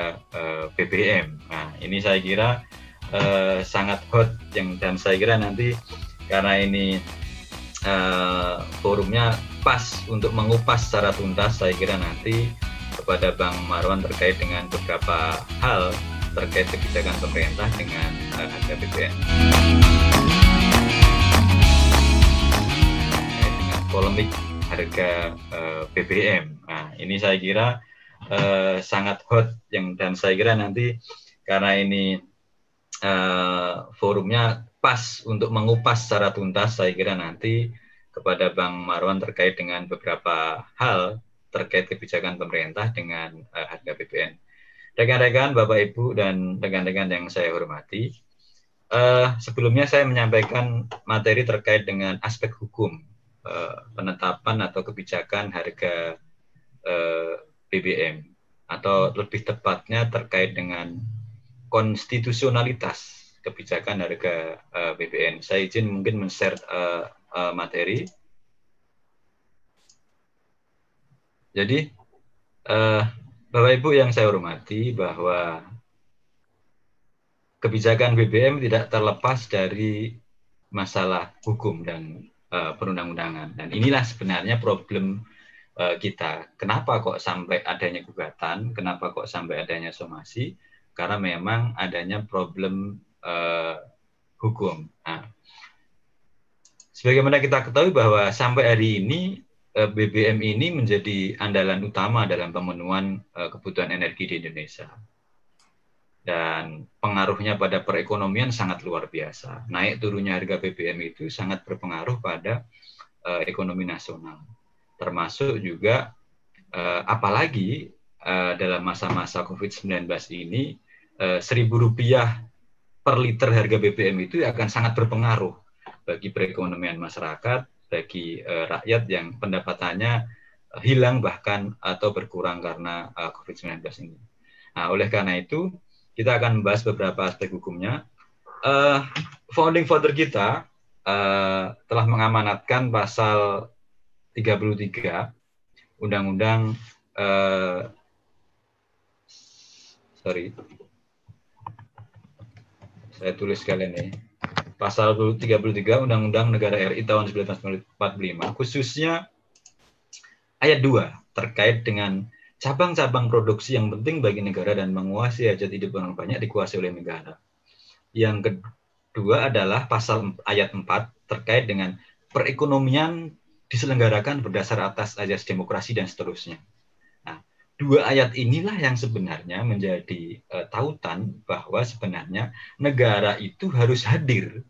harga BBM. Nah, ini saya kira sangat hot dan saya kira nanti karena ini forumnya pas untuk mengupas secara tuntas, saya kira nanti kepada Bang Marwan terkait dengan beberapa hal terkait kebijakan pemerintah dengan harga BBM. Dengan polemik harga BBM. Nah, ini saya kira sangat hot dan saya kira nanti karena ini forumnya pas untuk mengupas secara tuntas, saya kira nanti kepada Bang Marwan terkait dengan beberapa hal terkait kebijakan pemerintah dengan harga BBM. Rekan-rekan, Bapak Ibu dan rekan-rekan yang saya hormati, sebelumnya saya menyampaikan materi terkait dengan aspek hukum penetapan atau kebijakan harga BBM, atau lebih tepatnya terkait dengan konstitusionalitas kebijakan harga BBM. Saya izin mungkin men-share materi. Jadi, Bapak Ibu yang saya hormati, bahwa kebijakan BBM tidak terlepas dari masalah hukum dan perundang-undangan. Dan inilah sebenarnya problem kita. Kenapa kok sampai adanya gugatan? Kenapa kok sampai adanya somasi? Karena memang adanya problem hukum. Nah, sebagaimana kita ketahui bahwa sampai hari ini BBM ini menjadi andalan utama dalam pemenuhan kebutuhan energi di Indonesia. Dan pengaruhnya pada perekonomian sangat luar biasa. Naik turunnya harga BBM itu sangat berpengaruh pada ekonomi nasional. Termasuk juga apalagi dalam masa-masa COVID-19 ini Rp1.000 per liter harga BBM itu akan sangat berpengaruh bagi perekonomian masyarakat, bagi rakyat yang pendapatannya hilang bahkan atau berkurang karena COVID-19 ini. Nah, oleh karena itu, kita akan membahas beberapa aspek hukumnya. Founding Father kita telah mengamanatkan pasal 33 Undang-Undang saya tulis sekalian nih. Pasal 33 Undang-Undang Negara RI tahun 1945, khususnya ayat 2 terkait dengan cabang-cabang produksi yang penting bagi negara dan menguasai hajat hidup orang banyak dikuasai oleh negara. Yang kedua adalah pasal ayat 4 terkait dengan perekonomian diselenggarakan berdasar atas azas demokrasi dan seterusnya. Nah, dua ayat inilah yang sebenarnya menjadi tautan bahwa sebenarnya negara itu harus hadir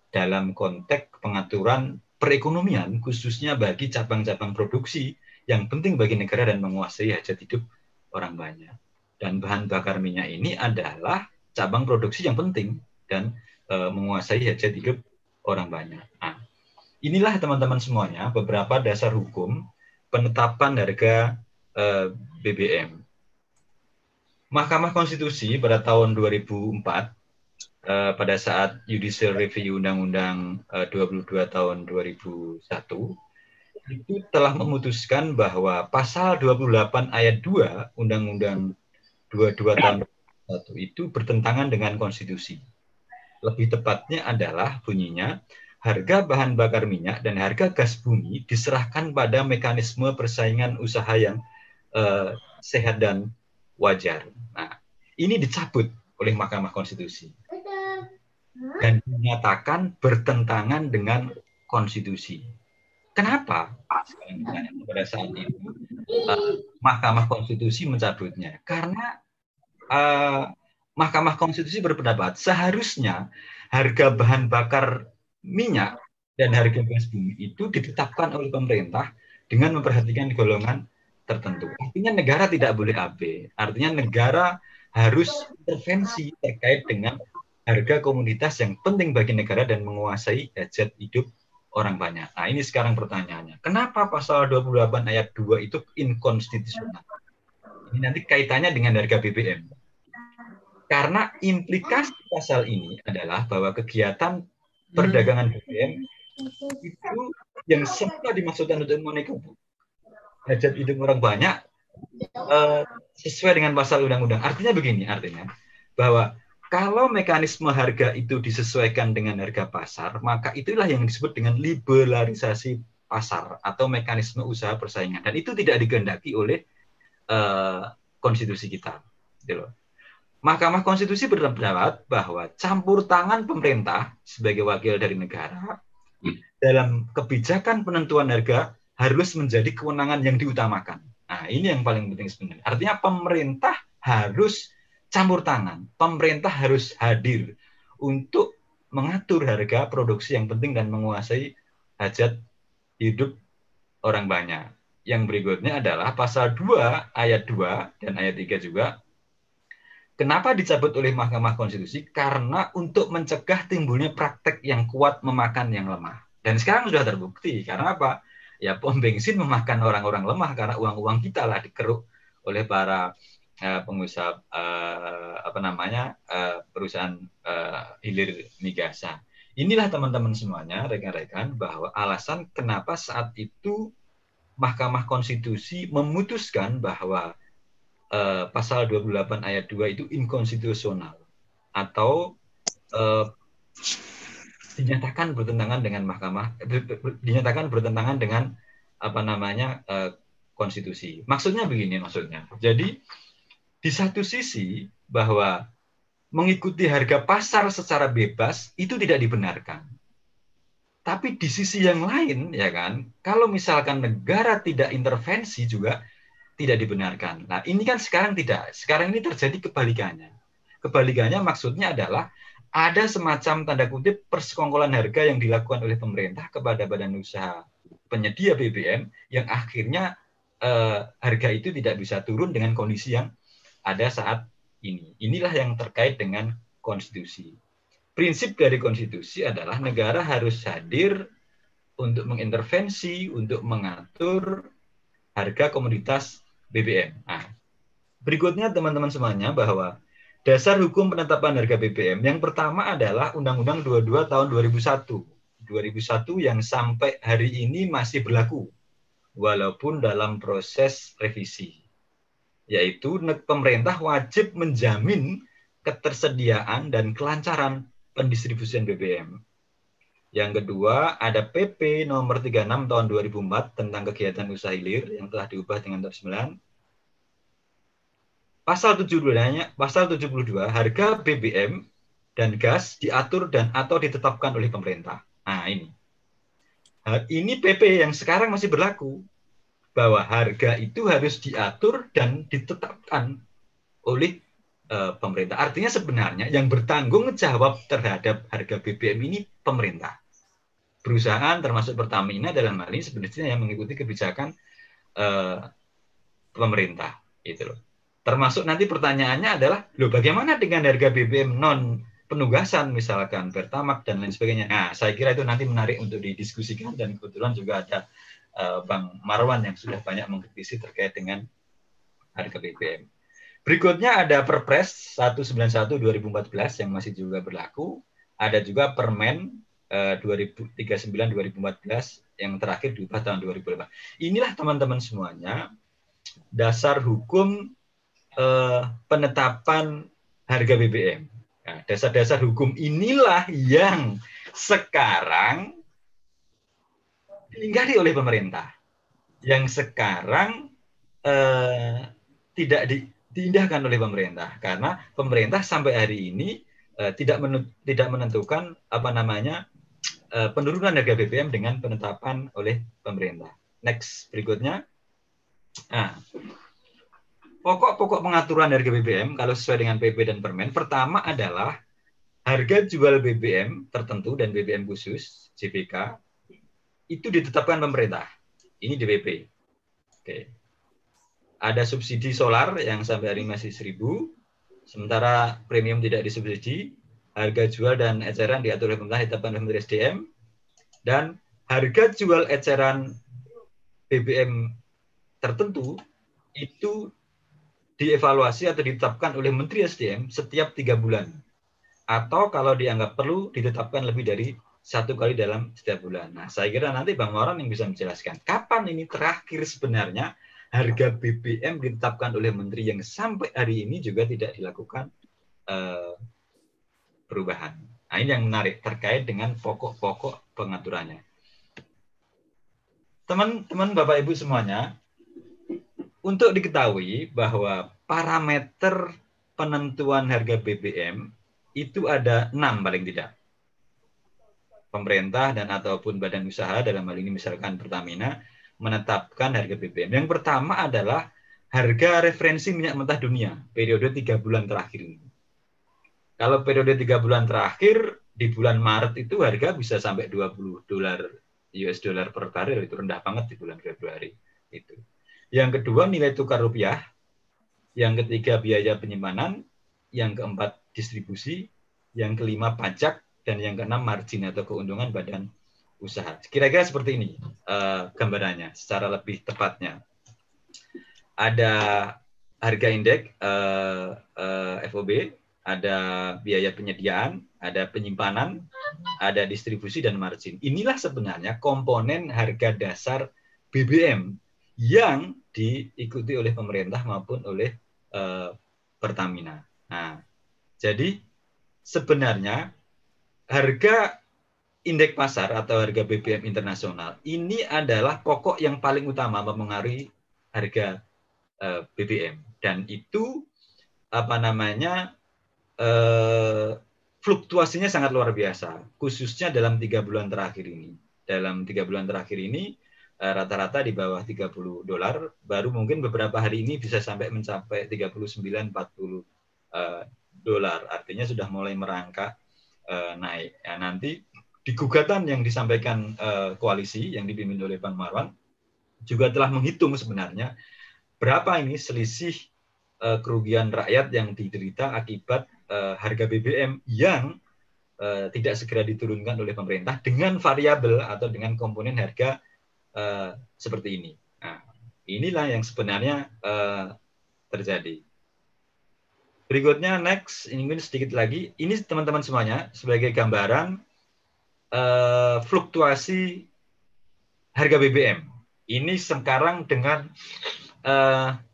dalam konteks pengaturan perekonomian, khususnya bagi cabang-cabang produksi yang penting bagi negara dan menguasai hajat hidup orang banyak. Dan bahan bakar minyak ini adalah cabang produksi yang penting dan menguasai hajat hidup orang banyak. Nah, inilah teman-teman semuanya beberapa dasar hukum penetapan harga BBM. Mahkamah Konstitusi pada tahun 2004 pada saat Judicial Review Undang-Undang 22 tahun 2001 itu telah memutuskan bahwa pasal 28 ayat 2 Undang-Undang 22 tahun 2001 itu bertentangan dengan konstitusi. Lebih tepatnya adalah bunyinya, harga bahan bakar minyak dan harga gas bumi diserahkan pada mekanisme persaingan usaha yang sehat dan wajar. Nah, ini dicabut oleh Mahkamah Konstitusi dan dinyatakan bertentangan dengan konstitusi. Kenapa? Pada saat itu Mahkamah Konstitusi mencabutnya karena Mahkamah Konstitusi berpendapat seharusnya harga bahan bakar minyak dan harga gas bumi itu ditetapkan oleh pemerintah dengan memperhatikan golongan tertentu. Artinya negara tidak boleh AB. Artinya negara harus intervensi terkait dengan harga komoditas yang penting bagi negara dan menguasai hajat hidup orang banyak. Nah, ini sekarang pertanyaannya. Kenapa pasal 28 ayat 2 itu inkonstitusional? Ini nanti kaitannya dengan harga BBM. Karena implikasi pasal ini adalah bahwa kegiatan perdagangan BBM itu yang semula dimaksudkan untuk memenuhi hajat hidup orang banyak sesuai dengan pasal undang-undang. Artinya begini, artinya bahwa kalau mekanisme harga itu disesuaikan dengan harga pasar, maka itulah yang disebut dengan liberalisasi pasar atau mekanisme usaha persaingan. Dan itu tidak dikehendaki oleh konstitusi kita. Gitu loh. Mahkamah Konstitusi berpendapat bahwa campur tangan pemerintah sebagai wakil dari negara dalam kebijakan penentuan harga harus menjadi kewenangan yang diutamakan. Nah, ini yang paling penting sebenarnya. Artinya pemerintah harus campur tangan. Pemerintah harus hadir untuk mengatur harga produksi yang penting dan menguasai hajat hidup orang banyak. Yang berikutnya adalah pasal 2 ayat 2 dan ayat 3 juga. Kenapa dicabut oleh Mahkamah Konstitusi? Karena untuk mencegah timbulnya praktek yang kuat memakan yang lemah. Dan sekarang sudah terbukti. Karena apa? Ya pom bensin memakan orang-orang lemah karena uang-uang kita lah dikeruk oleh para pengusaha perusahaan hilir migasah. Inilah teman-teman semuanya, rekan-rekan, bahwa alasan kenapa saat itu Mahkamah Konstitusi memutuskan bahwa pasal 28 ayat 2 itu inkonstitusional atau dinyatakan bertentangan dengan dinyatakan bertentangan dengan konstitusi. Maksudnya begini maksudnya. Jadi di satu sisi bahwa mengikuti harga pasar secara bebas itu tidak dibenarkan. Tapi di sisi yang lain ya kan, kalau misalkan negara tidak intervensi juga tidak dibenarkan. Nah, ini kan sekarang tidak. Sekarang ini terjadi kebalikannya. Kebalikannya maksudnya adalah ada semacam tanda kutip persekongkolan harga yang dilakukan oleh pemerintah kepada badan usaha penyedia BBM yang akhirnya harga itu tidak bisa turun dengan kondisi yang ada saat ini. Inilah yang terkait dengan konstitusi. Prinsip dari konstitusi adalah negara harus hadir untuk mengintervensi, untuk mengatur harga komoditas BBM. Nah, berikutnya teman-teman semuanya bahwa dasar hukum penetapan harga BBM yang pertama adalah Undang-Undang 22 tahun 2001. 2001 yang sampai hari ini masih berlaku walaupun dalam proses revisi. Yaitu pemerintah wajib menjamin ketersediaan dan kelancaran pendistribusian BBM. Yang kedua, ada PP nomor 36 tahun 2004 tentang kegiatan usaha hilir yang telah diubah dengan tahun 9. Pasal 72, harga BBM dan gas diatur dan atau ditetapkan oleh pemerintah. Nah, ini. Ini PP yang sekarang masih berlaku bahwa harga itu harus diatur dan ditetapkan oleh pemerintah. Artinya sebenarnya yang bertanggung jawab terhadap harga BBM ini pemerintah. Perusahaan termasuk Pertamina dalam hal ini sebenarnya yang mengikuti kebijakan pemerintah itu loh. Termasuk nanti pertanyaannya adalah bagaimana dengan harga BBM non penugasan misalkan Pertamax dan lain sebagainya. Nah, saya kira itu nanti menarik untuk didiskusikan dan kebetulan juga ada Bang Marwan yang sudah banyak mengkritisi terkait dengan harga BBM. Berikutnya ada Perpres 191 2014 yang masih juga berlaku. Ada juga Permen 39/2014 yang terakhir diubah tahun 2008. Inilah teman-teman semuanya dasar hukum penetapan harga BBM. Nah, dasar-dasar hukum inilah yang sekarang diingkari oleh pemerintah, yang sekarang tidak diindahkan oleh pemerintah karena pemerintah sampai hari ini tidak menentukan penurunan harga BBM dengan penetapan oleh pemerintah. Next, berikutnya. Nah, pokok-pokok pengaturan harga BBM kalau sesuai dengan PP dan Permen, pertama adalah harga jual BBM tertentu dan BBM khusus, JBK, itu ditetapkan pemerintah. Ini DPP. Oke. Ada subsidi solar yang sampai hari masih 1.000, sementara premium tidak disubsidi. Harga jual dan eceran diatur oleh pemerintah, ditetapkan oleh Menteri SDM, dan harga jual eceran BBM tertentu itu dievaluasi atau ditetapkan oleh Menteri SDM setiap 3 bulan. Atau kalau dianggap perlu ditetapkan lebih dari 1 kali dalam setiap bulan. Nah, saya kira nanti Bang Moran yang bisa menjelaskan kapan ini terakhir sebenarnya harga BBM ditetapkan oleh Menteri yang sampai hari ini juga tidak dilakukan perubahan. Nah, ini yang menarik terkait dengan pokok-pokok pengaturannya. Teman-teman, Bapak Ibu semuanya, untuk diketahui bahwa parameter penentuan harga BBM itu ada 6 paling tidak. Pemerintah dan ataupun badan usaha, dalam hal ini misalkan Pertamina, menetapkan harga BBM. Yang pertama adalah harga referensi minyak mentah dunia periode 3 bulan terakhir ini. Kalau periode 3 bulan terakhir, di bulan Maret itu harga bisa sampai $20 US dollar per barrel, itu rendah banget di bulan Februari itu. Yang kedua nilai tukar rupiah, yang ketiga biaya penyimpanan, yang keempat distribusi, yang kelima pajak, dan yang keenam margin atau keuntungan badan usaha. Kira-kira seperti ini gambarannya secara lebih tepatnya. Ada harga indeks FOB, ada biaya penyediaan, ada penyimpanan, ada distribusi dan margin. Inilah sebenarnya komponen harga dasar BBM yang diikuti oleh pemerintah maupun oleh Pertamina. Nah, jadi sebenarnya harga indeks pasar atau harga BBM internasional ini adalah pokok yang paling utama mempengaruhi harga BBM, dan itu fluktuasinya sangat luar biasa, khususnya dalam 3 bulan terakhir ini. Dalam 3 bulan terakhir ini rata-rata di bawah $30, baru mungkin beberapa hari ini bisa sampai mencapai 39-40 dolar. Artinya sudah mulai merangkak naik. Ya, nanti di gugatan yang disampaikan koalisi yang dipimpin oleh Bang Marwan juga telah menghitung sebenarnya berapa ini selisih kerugian rakyat yang diderita akibat harga BBM yang tidak segera diturunkan oleh pemerintah dengan variabel atau dengan komponen harga seperti ini. Nah, inilah yang sebenarnya terjadi. Berikutnya, next, ini sedikit lagi. Ini teman-teman semuanya sebagai gambaran fluktuasi harga BBM. Ini sekarang dengan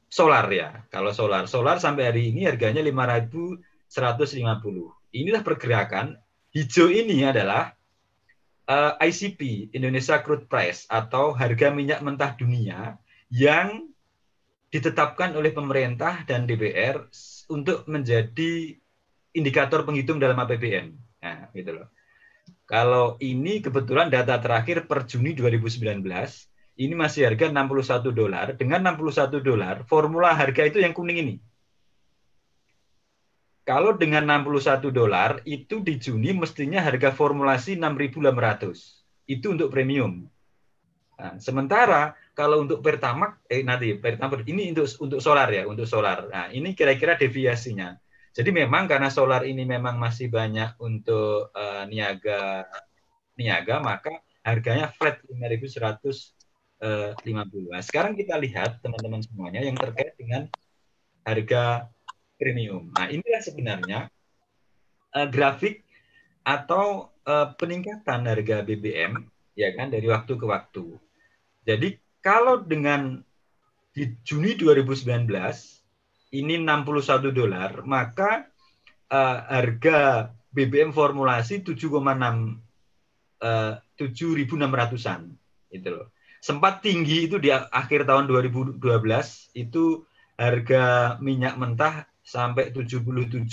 solar ya. Kalau solar sampai hari ini harganya 5.150. Inilah pergerakan. Hijau ini adalah ICP, Indonesia Crude Price, atau harga minyak mentah dunia yang ditetapkan oleh pemerintah dan DPR untuk menjadi indikator penghitung dalam APBN. Nah, gitu loh. Kalau ini kebetulan data terakhir per Juni 2019, ini masih harga $61. Dengan $61, formula harga itu yang kuning ini. Kalau dengan $61 itu di Juni mestinya harga formulasi 6.800. Itu untuk premium. Nah, sementara kalau untuk Pertamax Pertamax ini untuk solar ya, untuk solar. Nah, ini kira-kira deviasinya. Jadi memang karena solar ini memang masih banyak untuk niaga, maka harganya flat 5.150. Nah, sekarang kita lihat teman-teman semuanya yang terkait dengan harga premium. Nah, inilah sebenarnya grafik atau peningkatan harga BBM ya kan dari waktu ke waktu. Jadi kalau dengan di Juni 2019 ini $61, maka harga BBM formulasi 7.600-an itu loh. Sempat tinggi itu di akhir tahun 2012 itu harga minyak mentah sampai $77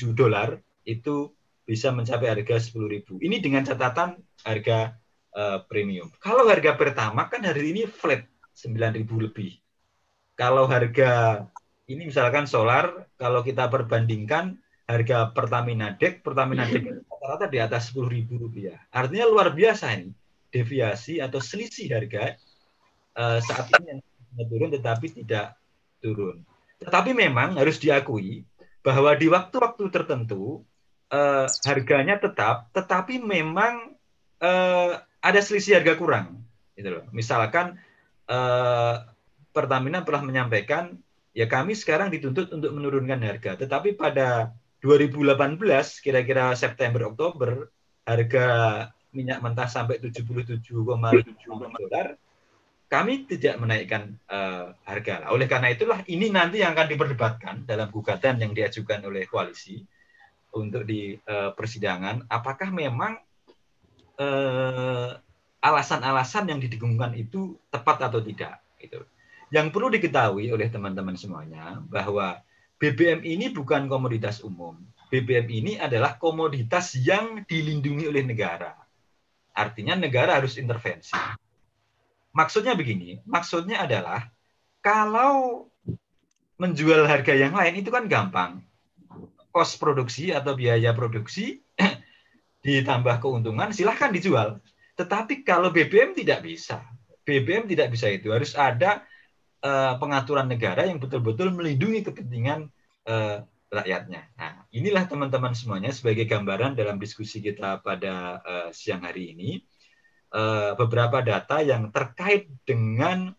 itu bisa mencapai harga 10.000. Ini dengan catatan harga premium. Kalau harga Pertamax kan hari ini flat 9.000 lebih. Kalau harga ini misalkan solar, kalau kita perbandingkan harga Pertamina Dek rata-rata di atas Rp10.000. Artinya luar biasa ini deviasi atau selisih harga saat ini yang turun tetapi tidak turun. Tetapi memang harus diakui bahwa di waktu-waktu tertentu harganya tetap, tetapi memang ada selisih harga kurang. Gitu loh. Misalkan Pertamina telah menyampaikan, ya kami sekarang dituntut untuk menurunkan harga. Tetapi pada 2018, kira-kira September-Oktober, harga minyak mentah sampai $77,5 dolar. kami tidak menaikkan harga. Oleh karena itulah ini nanti yang akan diperdebatkan dalam gugatan yang diajukan oleh koalisi untuk di persidangan. Apakah memang alasan-alasan yang didengungkan itu tepat atau tidak? Gitu. Yang perlu diketahui oleh teman-teman semuanya bahwa BBM ini bukan komoditas umum. BBM ini adalah komoditas yang dilindungi oleh negara. Artinya negara harus intervensi. Maksudnya begini, maksudnya adalah kalau menjual harga yang lain itu kan gampang. Kos produksi atau biaya produksi ditambah keuntungan silahkan dijual. Tetapi kalau BBM tidak bisa. BBM tidak bisa itu. Harus ada pengaturan negara yang betul-betul melindungi kepentingan rakyatnya. Nah, inilah teman-teman semuanya sebagai gambaran dalam diskusi kita pada siang hari ini. Beberapa data yang terkait dengan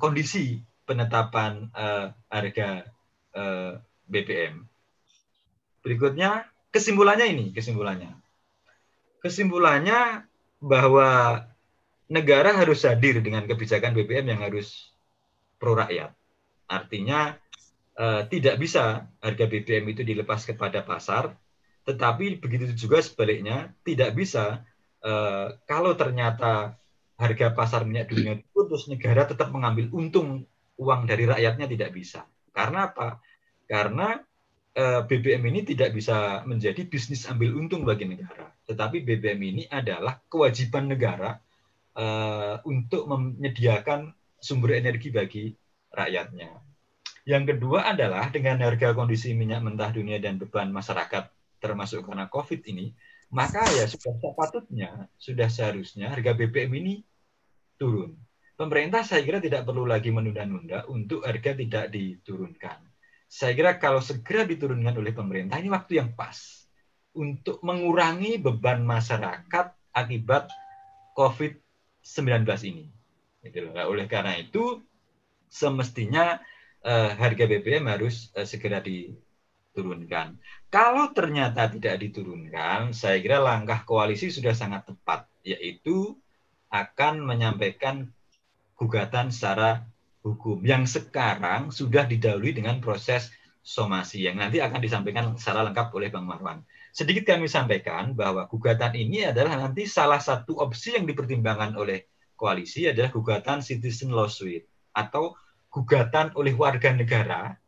kondisi penetapan harga BBM. Berikutnya kesimpulannya bahwa negara harus hadir dengan kebijakan BBM yang harus pro rakyat. Artinya tidak bisa harga BBM itu dilepas kepada pasar. Tetapi begitu juga sebaliknya, tidak bisa kalau ternyata harga pasar minyak dunia turun, terus negara tetap mengambil untung uang dari rakyatnya, tidak bisa. Karena apa? Karena BBM ini tidak bisa menjadi bisnis ambil untung bagi negara. Tetapi BBM ini adalah kewajiban negara untuk menyediakan sumber energi bagi rakyatnya. Yang kedua adalah dengan harga kondisi minyak mentah dunia dan beban masyarakat termasuk karena COVID ini, maka ya sudah seharusnya harga BBM ini turun. Pemerintah saya kira tidak perlu lagi menunda-nunda untuk harga tidak diturunkan. Saya kira kalau segera diturunkan oleh pemerintah, ini waktu yang pas untuk mengurangi beban masyarakat akibat COVID-19 ini. Oleh karena itu, semestinya harga BBM harus segera diturunkan. Kalau ternyata tidak diturunkan, saya kira langkah koalisi sudah sangat tepat, yaitu akan menyampaikan gugatan secara hukum yang sekarang sudah didahului dengan proses somasi yang nanti akan disampaikan secara lengkap oleh Bang Marwan. Sedikit kami sampaikan bahwa gugatan ini adalah nanti salah satu opsi yang dipertimbangkan oleh koalisi adalah gugatan citizen lawsuit atau gugatan oleh warga negara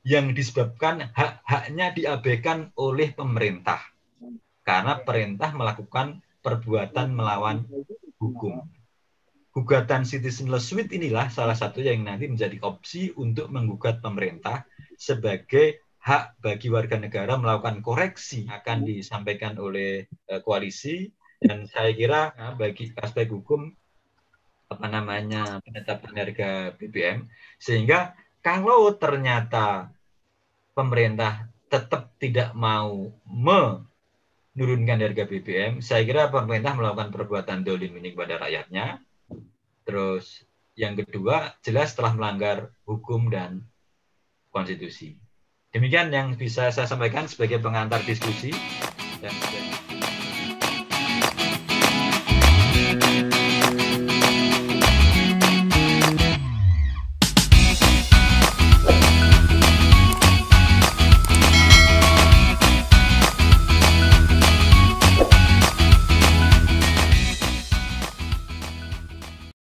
yang disebabkan hak-haknya diabaikan oleh pemerintah karena pemerintah melakukan perbuatan melawan hukum. Gugatan citizen lawsuit inilah salah satu yang nanti menjadi opsi untuk menggugat pemerintah sebagai hak bagi warga negara melakukan koreksi akan disampaikan oleh koalisi, dan saya kira bagi aspek hukum penetapan harga BBM, sehingga kalau ternyata pemerintah tetap tidak mau menurunkan harga BBM, saya kira pemerintah melakukan perbuatan dolim ini kepada rakyatnya. Terus yang kedua, jelas telah melanggar hukum dan konstitusi. Demikian yang bisa saya sampaikan sebagai pengantar diskusi. Dan